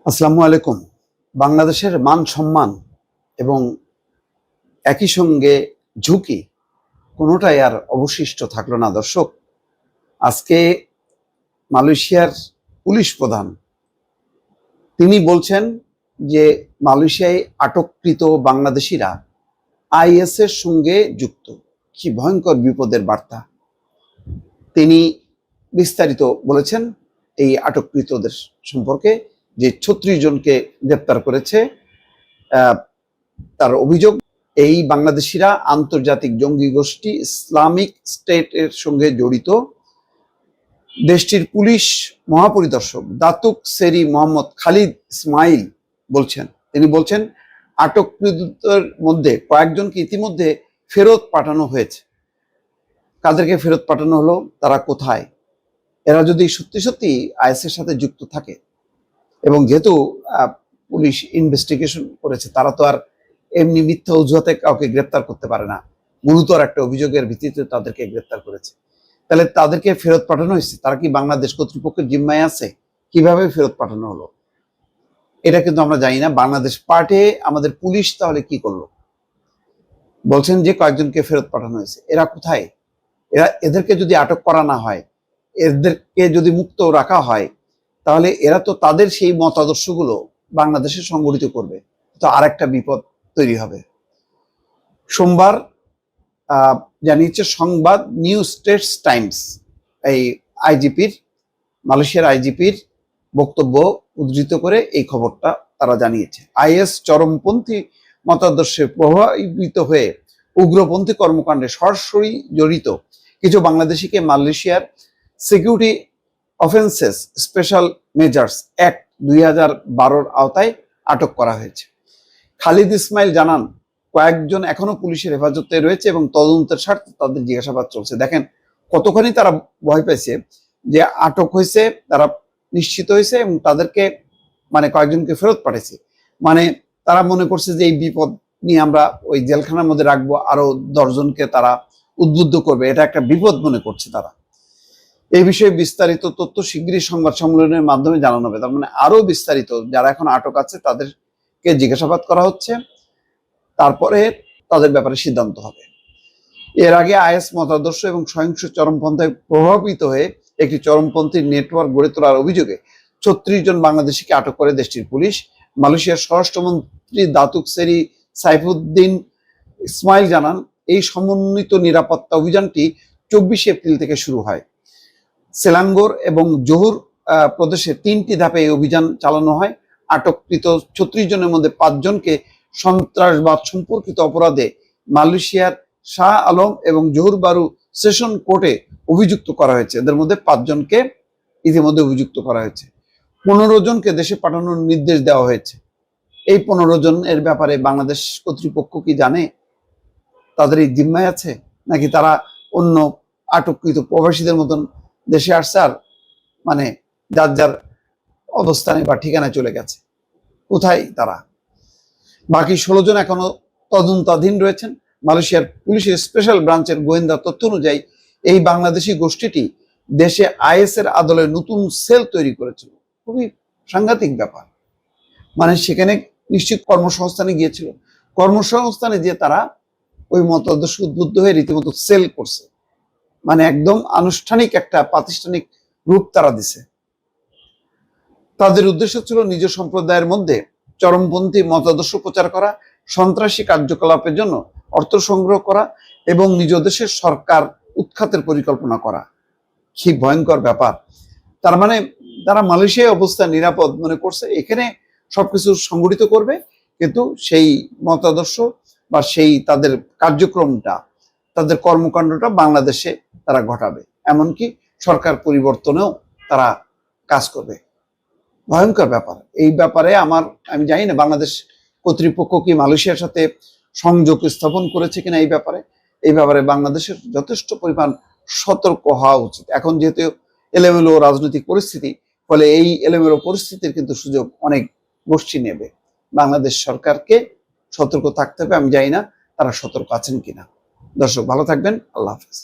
আসসালামু আলাইকুম। বাংলাদেশের মান সম্মান এবং একই সঙ্গে ঝুঁকি কোনোটাই আর অবশিষ্ট থাকলো না দর্শক। আজকে মালয়েশিয়ার পুলিশ প্রধান তিনি বলছেন যে মালয়েশিয়ায় আটককৃত বাংলাদেশিরা আইএস এর সঙ্গে যুক্ত। কি ভয়ঙ্কর বিপদের বার্তা! তিনি বিস্তারিত বলেছেন এই আটককৃতদের সম্পর্কে, যে ৩৬ জনকে গ্রেপ্তার করেছে। তার অভিযোগ, এই বাংলাদেশিরা আন্তর্জাতিক জঙ্গি গোষ্ঠী ইসলামিক স্টেটের সঙ্গে জড়িত। দেশটির পুলিশ মহাপরিদর্শক দাতুক সেরি মোহাম্মদ খালিদ ইসমাইল তিনি বলছেন আটককৃতদের মধ্যে কয়েকজনকে ইতিমধ্যে ফেরত পাঠানো হয়েছে। কাদেরকে ফেরত পাঠানো হলো, তারা কোথায়? এরা যদি সত্যি সত্যি আইএস এর সাথে যুক্ত থাকে, এবং যেহেতু পুলিশ ইনভেস্টিগেশন করেছে, তারা তো আর এমনি মিথ্যা অজুহাতে কাউকে গ্রেপ্তার করতে পারে না। গুরুতর একটা অভিযোগের ভিত্তিতে তাদেরকে গ্রেপ্তার করেছে। তাহলে তাদেরকে ফেরত পাঠানো হয়েছে, তারা কি বাংলাদেশ কর্তৃপক্ষের জিম্মায় আছে? কিভাবে ফেরত পাঠানো হলো এটা কিন্তু আমরা জানি না। বাংলাদেশ পার্টে আমাদের পুলিশ তাহলে কি করলো? বলছেন যে কয়েকজনকে ফেরত পাঠানো হয়েছে। এরা কোথায়? এদেরকে যদি আটক করা না হয়, এদেরকে যদি মুক্ত রাখা হয়, তাহলে এরা তো তাদের সেই মতাদর্শগুলো বাংলাদেশে সংগঠিত করবে, তো আরেকটা বিপদ তৈরি হবে। সোমবার জানিয়েছে সংবাদ নিউ স্টেটস টাইমস, এই মালয়েশিয়ার আইজিপির বক্তব্য উদ্ধৃত করে এই খবরটা তারা জানিয়েছে। আইএস চরমপন্থী মতাদর্শে প্রভাবিত হয়ে উগ্রপন্থী কর্মকাণ্ডে সরাসরি জড়িত কিছু বাংলাদেশিকে মালয়েশিয়ার security offences special measures act 2012 আওতায় আটক করা হয়েছে। খালিদ ইসমাইল জানান, কয়েকজন এখনো পুলিশের হেফাজতে রয়েছে এবং তদন্তের স্বার্থে তাদের জিজ্ঞাসাবাদ চলছে। দেখেন কতখানি তারা ভয় পেয়েছে যে আটক হয়েছে, তারা নিশ্চিত হয়েছে এবং তাদেরকে কয়েকজনকে ফেরত পাঠিয়েছে। তারা মনে করছে যে এই বিপদ নিয়ে আমরা ওই জেলখানার মধ্যে রাখবো, আরো 10 জনকে তারা উদ্বুদ্ধ করবে, এটা একটা বিপদ মনে করছে তারা। এই বিষয়ে বিস্তারিত তথ্য শিগগিরই সংবাদ সম্মেলনের মাধ্যমে জানানো হবে। তার আরো বিস্তারিত যারা এখন আটক আছে তাদেরকে জিজ্ঞাসাবাদ করা হচ্ছে, তারপরে তাদের ব্যাপারে সিদ্ধান্ত হবে। এর আগে আইএস মতাদর্শ এবং সহিংস চরমপন্থায় প্রভাবিত হয়ে একটি চরমপন্থী নেটওয়ার্ক গড়ে তোলার অভিযোগে ৩৬ জন বাংলাদেশিকে আটক করে দেশটির পুলিশ। মালয়েশিয়ার স্বরাষ্ট্রমন্ত্রী দাতুক সেরি সাইফুদ্দিন ইসমাইল জানান, এই সমন্বিত নিরাপত্তা অভিযানটি 24 এপ্রিল থেকে শুরু হয়। সেলাঙ্গোর এবং জোহর প্রদেশে 3টি ধাপে এই অভিযান চালানো হয়। আটককৃত 36 জনের মধ্যে 5 জনকে সন্ত্রাসবাদ সম্পর্কিত অপরাধে মালয়েশিয়ার শাহ আলম এবং জোহর বারু সেশন কোর্টে অভিযুক্ত করা হয়েছে। এদের মধ্যে 5 জনকে ইতিমধ্যে অভিযুক্ত করা হয়েছে। 15 জনকে দেশে পাঠানোর নির্দেশ দেওয়া হয়েছে। এই 15 জনের ব্যাপারে বাংলাদেশ কর্তৃপক্ষ কি জানে? তাদের এই জিম্মায় আছে, নাকি তারা অন্য আটককৃত প্রবাসীদের মতন দেশে আসছে আর যার যার অবস্থানে বা ঠিকানায় চলে গেছে? কোথায় তারা? বাকি 16 জন এখনো তদন্তাধীন রয়েছেন। মালয়েশিয়ার পুলিশের স্পেশাল ব্রাঞ্চের গোয়েন্দা তথ্য অনুযায়ী এই বাংলাদেশি গোষ্ঠীটি দেশে আইএস এর আদলে নতুন সেল তৈরি করেছিল। খুবই সাংঘাতিক ব্যাপার। সেখানে নিশ্চিত কর্মসংস্থানে গিয়েছিল, কর্মসংস্থানে যে তারা ওই মতাদর্শ উদ্বুদ্ধ হয়ে রীতিমতো সেল করছে, একদম আনুষ্ঠানিক একটা প্রাতিষ্ঠানিক রূপ তারা দিছে। তাদের উদ্দেশ্য ছিল নিজ সম্প্রদায়ের মধ্যে চরমপন্থী মতাদর্শ প্রচার করা, সন্ত্রাসী কার্যকলাপের জন্য অর্থ সংগ্রহ করা এবং নিজ দেশের সরকার উৎখাতের পরিকল্পনা করা। কি ভয়ঙ্কর ব্যাপার! তার তারা মালয়েশিয়ায় অবস্থা নিরাপদ মনে করছে, এখানে সবকিছু সংগঠিত করবে, কিন্তু সেই মতাদর্শ বা সেই তাদের কার্যক্রমটা, তাদের কর্মকাণ্ডটা বাংলাদেশে তারা ঘটাবে, এমনকি সরকার পরিবর্তনেও তারা কাজ করবে। ভয়ঙ্কর ব্যাপার। এই ব্যাপারে আমি জানি না বাংলাদেশ কর্তৃপক্ষ কি মালয়েশিয়ার সাথে সংযোগ স্থাপন করেছে কিনা। এই ব্যাপারে বাংলাদেশের যথেষ্ট পরিমাণ সতর্ক হওয়া উচিত। এখন যেহেতু এলোমেলো রাজনৈতিক পরিস্থিতি, ফলে এই এলোমেলো পরিস্থিতির কিন্তু সুযোগ অনেক গোষ্ঠী নেবে। বাংলাদেশ সরকারকে সতর্ক থাকতে হবে। আমি জানি না তারা সতর্ক আছেন কিনা। দর্শক ভালো থাকবেন। আল্লাহ হাফেজ।